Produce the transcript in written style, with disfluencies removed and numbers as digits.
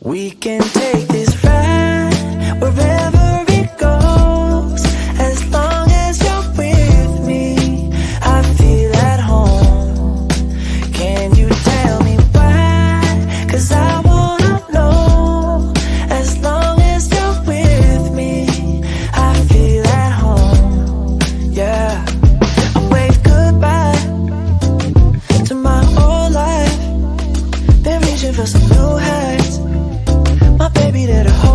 We can take this ride wherever it goes. As long as you're with me, I feel at home. Can you tell me why? 'Cause I wanna know. As long as you're with me, I feel at home. Yeah, I wave goodbye to my old life. Been reaching for some new heights. My baby there to hold